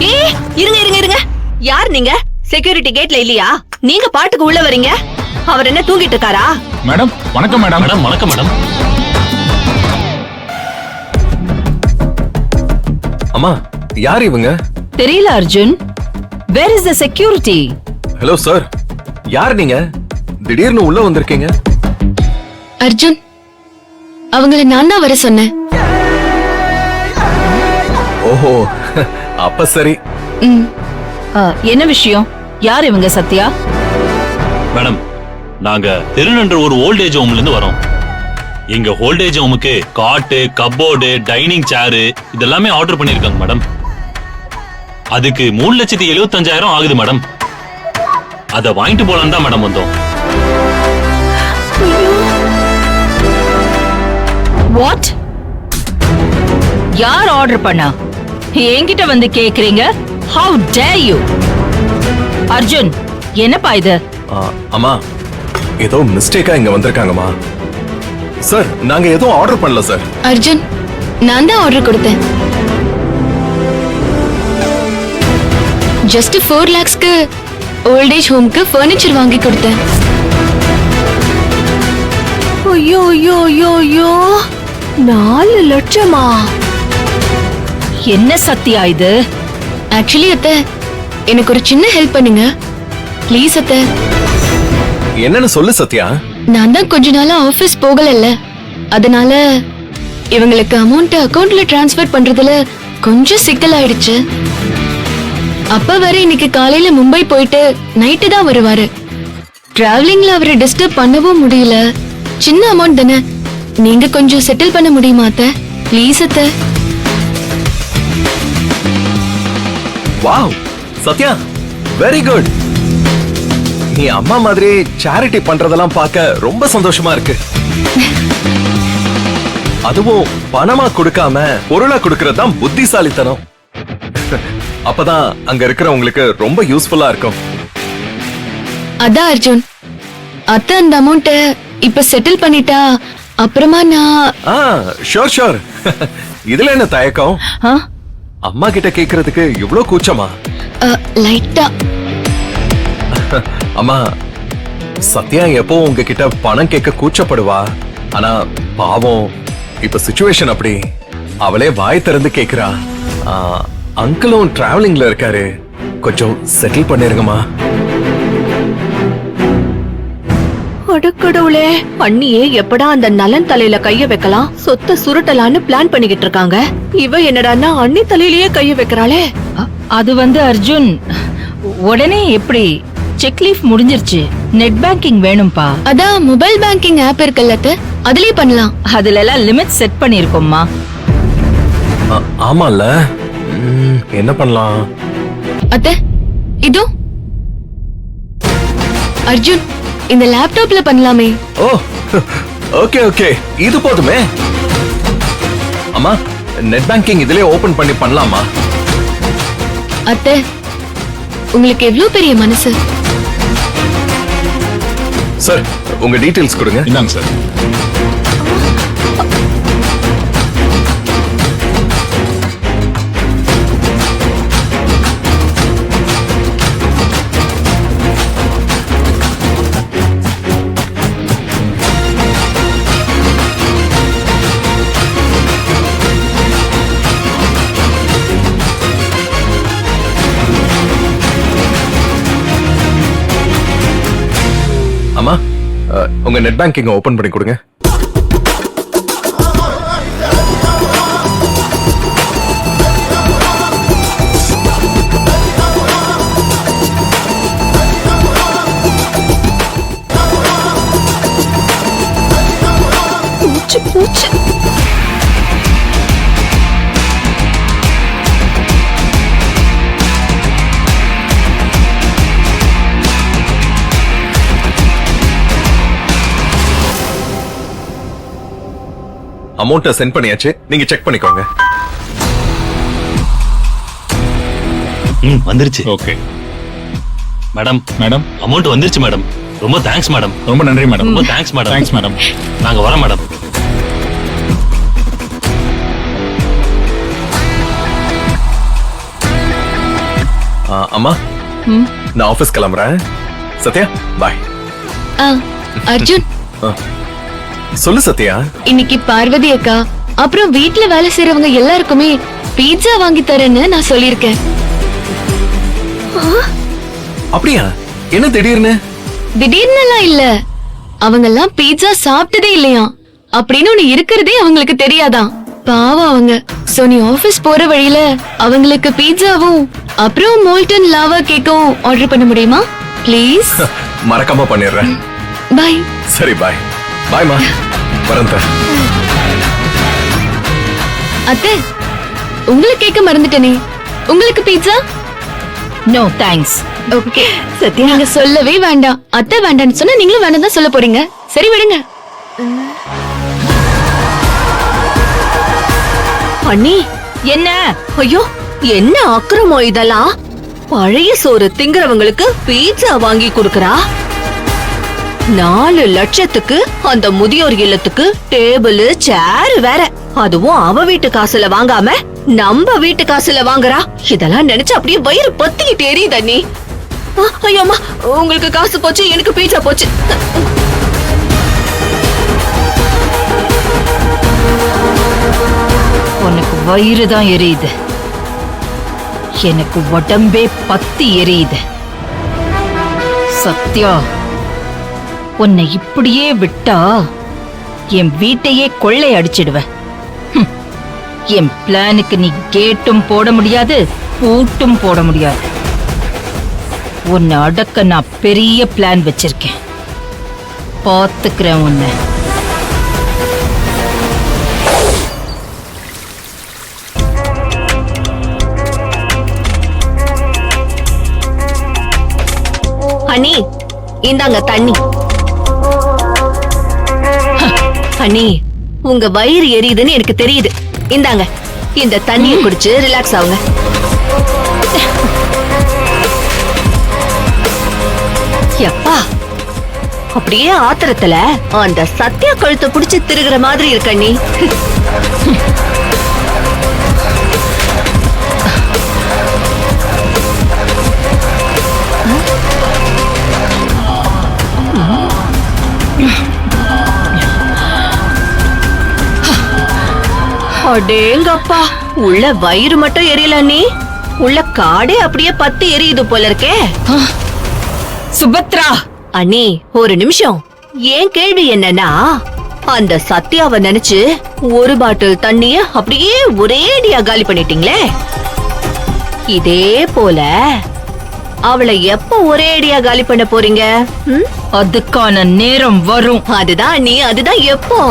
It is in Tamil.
ஏய், இருங்க இருங்க இருங்க. யார் நீங்க? செக்யூரிட்டி கேட்ல இல்லையா? நீங்க பாட்டுக்கு உள்ள வரீங்க. அவர் என்ன தூங்கிட்டு இருக்காரா? மேடம் வணக்கம் மேடம். மேடம் வணக்கம் மேடம். அம்மா யார் இவங்க? தெரியல Arjun. Where is the security? Hello sir, யார் நீங்க? திடீர்னு உள்ள வந்திருக்கீங்க. அர்ஜுன், அவங்கள நான் தான் வர சொன்னேன். ஓஹோ, அப்ப சரி. என்ன விஷயம்? யார் இவங்க? சத்யா? மேடம் நாங்க திருநன்ற ஒரு ஓல்டேஜ் ஹோம்ல இருந்து வரோம். எங்க ஓல்டேஜ் ஹோமுக்கு காட்டு, கப்போர்டு, டைனிங் சேரு இதெல்லாமே ஆர்டர் பண்ணிருக்காங்க மேடம். அதுக்கு 3,75,000 ஆகுது மேடம். அத வாங்கிட்டு போலாம் தான் மேடம் வந்தோம். வாட்? யார் ஆர்டர் பண்ணா? என்கிட்ட வந்து கேக்குறீங்க? How dare you? அர்ஜுன், என்னப்பா இது? அம்மா ஏதோ மிஸ்டேக்கா இங்க வந்திருக்காங்கம்மா. சார் நாங்க ஏதோ ஆர்டர் பண்ணல சார். அர்ஜுன், நான் தான் ஆர்டர் கொடுத்தேன். ஜஸ்ட் 4 lakhsக்கு ஓல்டேஜ் ஹோம்க்கு ஃபர்னிச்சர் வாங்கி கொடுத்தேன். ஐயோ ஐயோ ஐயோ ஐயோ, 4 லட்சமா? என்ன சத்யா இது? ஆக்சுவலி அத்தை, எனக்கு ஒரு சின்ன ஹெல்ப் பண்ணுங்க ப்ளீஸ் அத்தை. என்னன்னு சொல்லு சத்யா. நான் தான் கொஞ்ச நாளா ஆபீஸ் போகலல்ல, அதனால இவங்களுக்கு அமௌண்ட் அக்கவுண்ட்ல டிரான்ஸ்ஃபர் பண்றதுல கொஞ்சம் சிக்கல் ஆயிடுச்சு. அப்ப வர இன்னைக்கு காலையில மும்பை போயிட்டு நைட்டு தான் வருவாரு. டிராவலிங்ல அவரை டிஸ்டர்ப் பண்ணவும் முடியல. சின்ன அமௌண்ட் தானே, நீங்க கொஞ்சம் செட்டில் பண்ண முடியுமா அத்தை? ப்ளீஸ் அத்தை. Wow Sathya, very good. நீ அம்மா மாதிரி சேரிட்டி பண்றதெல்லாம் பார்க்க ரொம்ப சந்தோஷமா இருக்கு. அதுவும் பணமா கொடுக்காம பொருளா கொடுக்கறது தான் புத்திசாலித்தனம். அப்பதான் அங்க இருக்கிறவங்களுக்கு ரொம்ப யூஸ்ஃபுல்லா இருக்கும். அதான் அர்ஜுன், அத்தை அந்த அமௌண்ட இப்ப செட்டில் பண்ணிட்டா அப்புறமா நான் ஷோர் ஷோர். இதுல என்ன தயக்கம்? ஆ? அம்மா கிட்ட கேக்குறதுக்கு இவ்ளோ கூச்சமா? லைட்டா. அம்மா, சத்யா எப்போ உங்ககிட்ட பணம் கேட்க கூச்சப்படுவா. ஆனா பாவம் இப்ப சிச்சுவேஷன் அப்படி. அவளே வாய் திறந்து கேக்குறா. அங்கிளும் டிராவலிங்ல இருக்காரு, கொஞ்சம் செட்டில் பண்ணிருங்கம்மா. அடக்கடவுளே, அண்ணியே எப்படா அந்த நலன் தலையில கைய வைக்கலாம், சொத்த சுருட்டலான்னு பிளான் பண்ணிக்கிட்டு இருக்காங்க. இவ என்னடான்னா அண்ணி தலையிலேயே கைய வைக்கிறாளே. அது வந்து அர்ஜுன், உடனே எப்படி? செக் லீஃப் முடிஞ்சிருச்சு, நெட் பேங்கிங் வேணும்பா. அதான் மொபைல் பேங்கிங் ஆப் இருக்குல்ல அத்தை, அதுலயே பண்ணலாம். அதுல எல்லாம் லிமிட் செட் பண்ணிருக்கோம்மா. ஆமால, என்ன பண்ணலாம்? அத்தை இதோ அர்ஜுன், இந்த லேப்டாப்ல பண்ணலாமே. ஓ ஓகே ஓகே, இது போதுமே. அம்மா, நெட் பேங்கிங் இதுலயே ஓபன் பண்ணி பண்ணலாமா? அத்தை, உங்களுக்கு எவ்வளவு பெரிய மனசு. சார் உங்க டீடைல்ஸ் கொடுங்க. இந்தாங்க சார். அம்மா, உங்க நெட் பேங்கிங் ஓபன் பண்ணி கொடுங்க. பூச்சு பூச்சு. அமௌண்ட்டை சென்ட் பண்ணியாச்சு, நீங்க செக் பண்ணிக்கோங்க. வந்துருச்சு. ஓகே மேடம், மேடம் அமௌண்ட் வந்துருச்சு மேடம். ரொம்ப தேங்க்ஸ் மேடம். ரொம்ப நன்றி மேடம். ரொம்ப தேங்க்ஸ் மேடம். Thanks madam. நாங்க வரோம் மேடம். அம்மா ம். நான் ஆபீஸ் கிளம்புறேன். சத்யா பாய். ஆ, அர்ஜுன் சொல்லு சத்யா. இன்னைக்கு பார்வதி அக்கா அப்புறம் வீட்ல வேலை செய்யறவங்க எல்லாருக்குமே பீட்சா வாங்கி தரேன்னு நான் சொல்லியிருக்கேன். அப்படியா? என்ன திடீர்னு? திடீர்னுலாம் இல்ல, அவங்க எல்லாம் பீட்சா சாப்பிட்டதே இல்லையா அப்படின்னு ஒண்ணு இருக்கிறதே அவங்களுக்கு தெரியாதான். பாவம் அவங்க. சோ நீ ஆபீஸ் போற வழியில அவங்களுக்கு பீட்சாவும் அப்புறம் மோல்டன் லாவா கேக்கும் ஆர்டர் பண்ண முடியுமா ப்ளீஸ்? மறக்காம பண்ணிடுறேன். பை. சரி பாய். பாய்மா. வரேன். அத்தை, உங்களுக்கு கேட்க மறந்துட்டேனே. உங்களுக்கு pizza? No thanks. Okay Sathya, நீங்க சொல்லவே வேண்டாம். அத்தை வேண்டாம்னு சொன்னா நீங்களும் வேண்டாம் தான் சொல்ல போறீங்க. சரி விடுங்க. அண்ணி என்ன? ஐயோ என்ன அக்கிரமம் இதெல்லாம்? பழைய சோறு திங்கறவங்களுக்கு பீட்சா வாங்கி கொடுக்கறா. 4 லட்சத்துக்கு அந்த முதியோர் இல்லத்துக்கு டேபிள் சேர் வேற, அதுவும் அவ வீட்டு காசுல வாங்காம நம்ம வீட்டு காசுல வாங்குறா. இதெல்லாம் நினைச்சு அப்படியே வயிறு பத்திக்கிட்டு எரியுது அண்ணி. ஐயோ அம்மா, உங்களுக்கு காசு போச்சு, எனக்கு பீட்சா போச்சு. உனக்கு வயிறு தான் எரியுது, எனக்கு உடம்பே பத்தி எரியுது. சத்யா, உன்னை இப்படியே விட்டா என் வீட்டையே கொள்ளை அடிச்சிடுவேன். என் பிளானுக்கு நீ கேட்டும் போட முடியாது, பூட்டும் போட முடியாது. உன்னை அடக்க நான் பெரிய பிளான் வச்சிருக்கேன், பாத்துக்கிறேன் உன்னை. அண்ணி இந்தாங்க தண்ணி. அண்ணி, உங்க வயிறு எரியுதுன்னு எனக்கு தெரியுது. இந்தாங்க, இந்த தண்ணியை குடிச்சு ரிலாக்ஸ் ஆகுங்க. யப்பா, அப்படியே ஆத்திரத்துல அந்த சத்யா கழுத்தை புடிச்சு திருகிற மாதிரி இருக்கு அண்ணி. அடேங்கப்பா, உள்ள வயிறு மட்டும் எரியல நீ, உள்ள காடே அப்படியே பத்து எரியுது போல இருக்கே. சுபத்ரா அண்ணி, ஒரு நிமிஷம். ஏன் கேள்வி என்னன்னா, அந்த சத்யாவை நினைச்சு ஒரு பாட்டில் தண்ணிய அப்படியே ஒரேடியா காலி பண்ணிட்டீங்களே, இதே போல அவளை எப்ப ஒரேடியா காலி பண்ண போறீங்க? அதுக்கான நேரம் வரும். அதுதான் நீ, அதுதான் எப்போ?